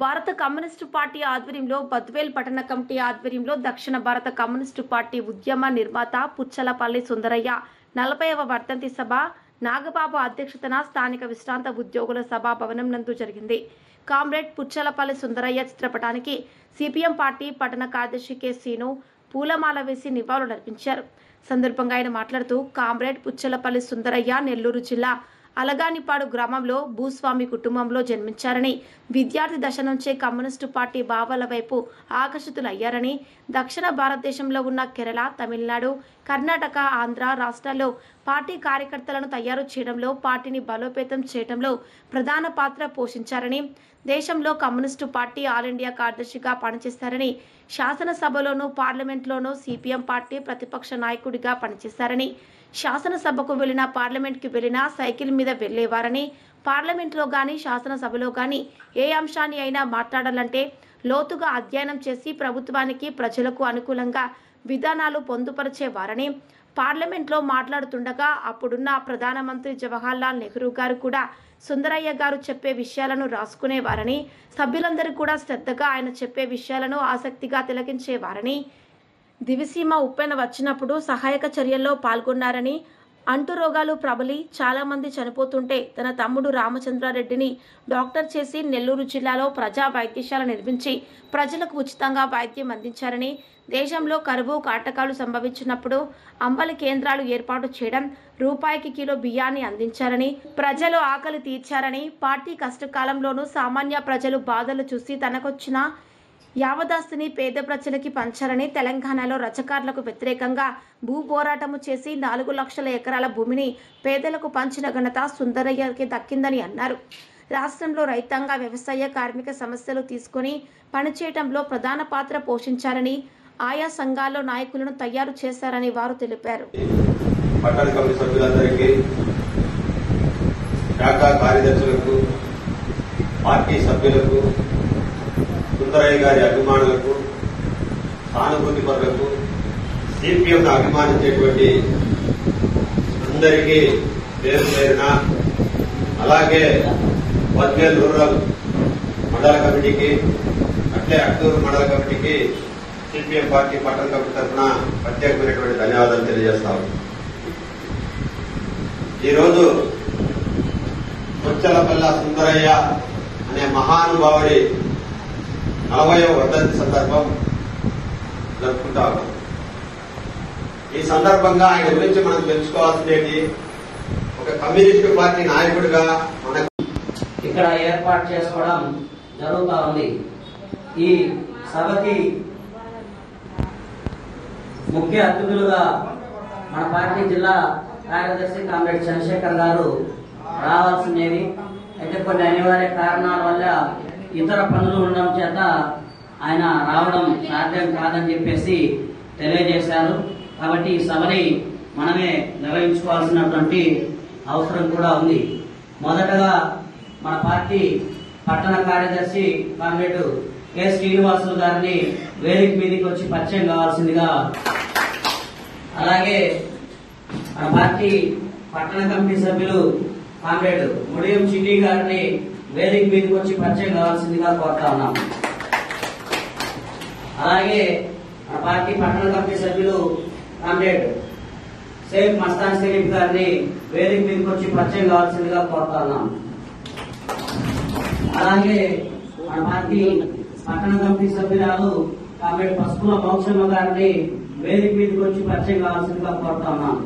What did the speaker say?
భారత communist party ఆధ్వర్యంలో బద్వేల్ పట్టణ కమిటీ ఆధ్వర్యంలో దక్షిణ భారత కమ్యూనిస్టు పార్టీ ఉద్యమ నిర్మాత పుచ్చలపల్లి సుందరయ్య 40వ వర్ధంతి సభ నాగబాబు అధ్యక్షతన స్థానిక విశ్రాంత ఉద్యోగుల సభా భవనం నందు జరిగింది. కామ్రేడ్ పుచ్చలపల్లి సుందరయ్య చిత్రపటానికి సిపిఎం పార్టీ పట్టణ కార్యదర్శి కె శ్రీను పూలమాల వేసి నివాళులర్పించారు. సందర్భంగా ఆయన మాట్లాడుతూ కామ్రేడ్ పుచ్చలపల్లి సుందరయ్య నెల్లూరు జిల్లా అలగానిపాడు గ్రామంలో భూస్వామి కుటుంబంలో జన్మించారని, విద్యార్థి దశ నుంచే కమ్యూనిస్టు పార్టీ భావాల వైపు ఆకర్షితులయ్యారని, దక్షిణ భారతదేశంలో ఉన్న కేరళ, తమిళనాడు, కర్ణాటక, ఆంధ్ర రాష్ట్రాల్లో పార్టీ కార్యకర్తలను తయారు చేయడంలో, పార్టీని బలోపేతం చేయడంలో ప్రధాన పాత్ర పోషించారని, దేశంలో కమ్యూనిస్టు పార్టీ ఆల్ ఇండియా కార్యదర్శిగా పనిచేశారని, శాసనసభలోనూ పార్లమెంట్లోనూ సిపిఎం పార్టీ ప్రతిపక్ష నాయకుడిగా పనిచేశారని, శాసనసభకు వెళ్ళినా పార్లమెంట్కి వెళ్ళినా సైకిల్ మీద వెళ్ళేవారని, పార్లమెంట్లో కానీ శాసనసభలో కానీ ఏ అంశాన్ని అయినా మాట్లాడాలంటే లోతుగా అధ్యయనం చేసి ప్రభుత్వానికి ప్రజలకు అనుకూలంగా విధానాలు పొందుపరిచేవారని, పార్లమెంట్లో మాట్లాడుతుండగా అప్పుడున్న ప్రధానమంత్రి జవహర్లాల్ నెహ్రూ గారు కూడా సుందరయ్య గారు చెప్పే విషయాలను రాసుకునేవారని, సభ్యులందరూ కూడా శ్రద్ధగా ఆయన చెప్పే విషయాలను ఆసక్తిగా తిలకించేవారని, దివిసీమ ఉప్పెన వచ్చినప్పుడు సహాయక చర్యల్లో పాల్గొన్నారని, అంటు రోగాలు ప్రబలి చాలామంది చనిపోతుంటే తన తమ్ముడు రామచంద్రారెడ్డిని డాక్టర్ చేసి నెల్లూరు జిల్లాలో ప్రజా వైద్యశాల నిర్మించి ప్రజలకు ఉచితంగా వైద్యం అందించారని, దేశంలో కరువు కాటకాలు సంభవించినప్పుడు అంబలి కేంద్రాలు ఏర్పాటు చేయడం, రూపాయికి కిలో బియ్యాన్ని అందించారని, ప్రజలు ఆకలి తీర్చారని, పార్టీ కష్టకాలంలోనూ సామాన్య ప్రజలు బాధలు చూసి తనకొచ్చిన యావదాస్తిని పేద ప్రజలకి పంచారని, తెలంగాణలో రజకారులకు వ్యతిరేకంగా భూ పోరాటము చేసి 4 లక్షల ఎకరాల భూమిని పేదలకు పంచిన ఘనత సుందరయ్యకి దక్కిందని అన్నారు. రాష్ట్రంలో రైతాంగ వ్యవసాయ కార్మిక సమస్యలు తీసుకొని పనిచేయటంలో ప్రధాన పాత్ర పోషించారని, ఆయా సంఘాల్లో నాయకులను తయారు చేశారని వారు తెలిపారు. పట్టణ కమిటీ సభ్యులందరికీ, శాఖ కార్యదర్శులకు, పార్టీ సభ్యులకు, సుందరయ్య గారి అభిమానులకు, సానుభూతి పరులకు, సిపిఎంను అభిమానించేటువంటి అందరికీ పేరు పేరున, అలాగే బద్వేల్ రూరల్ మండల కమిటీకి, అట్లే అట్టూరు మండల కమిటీకి సిపిఎం పార్టీ పట్టణ కమిటీ తరఫున ప్రత్యేకమైనటువంటి ధన్యవాదాలు తెలియజేస్తాము. ఈరోజు పుచ్చలపల్లి సుందరయ్య అనే మహానుభావుడి 40వ వర్ధంతి సందర్భం జరుపుకుంటాము. ఈ సందర్భంగా ఆయన గురించి మనం తెలుసుకోవాల్సినది, ఒక కమ్యూనిస్టు పార్టీ నాయకుడిగా మనకు ఇక్కడ ఏర్పాటు చేసుకోవడం జరుగుతూ ఉంది. ఈ సభకి ముఖ్య అతిథులుగా మన పార్టీ జిల్లా కార్యదర్శి కామ్రేడ్ చంద్రశేఖర్ గారు రావాల్సినవి, అయితే కొన్ని అనివార్య కారణాల వల్ల ఇతర పనులు ఉండడం చేత ఆయన రావడం సాధ్యం కాదని చెప్పేసి తెలియజేశారు. కాబట్టి ఈ సభని మనమే నిర్వహించుకోవాల్సినటువంటి అవసరం కూడా ఉంది. మొదటగా మన పార్టీ పట్టణ కార్యదర్శి కామ్రేడ్ కె శ్రీనివాసులు గారిని వేదిక మీదకి వచ్చి పరిచయం కావాల్సిందిగా, అలాగే మన పార్టీ పట్టణ కమిటీ సభ్యులు కామ్రేడ్ ముడియం చిట్టి గారిని వేదిక మీదకి వచ్చి పరిచయం కావాల్సిందిగా కోరుతా ఉన్నాం. అలాగే మన పార్టీ పట్టణ కమిటీ సభ్యులు కామ్రేడ్ షేక్ మస్తాన్ షరీఫ్ గారిని వేదిక మీదకి వచ్చి పరిచయం కావాల్సిందిగా కోరుతా ఉన్నాం. అలాగే మన పార్టీ పట్టణ కమిటీ సభ్యురాలు కామ్రేడ్ పసుపుల మౌక్షమ్మ గారిని వేదిక మీదకి వచ్చి పరిచయం కావాల్సిందిగా కోరుతా ఉన్నాం.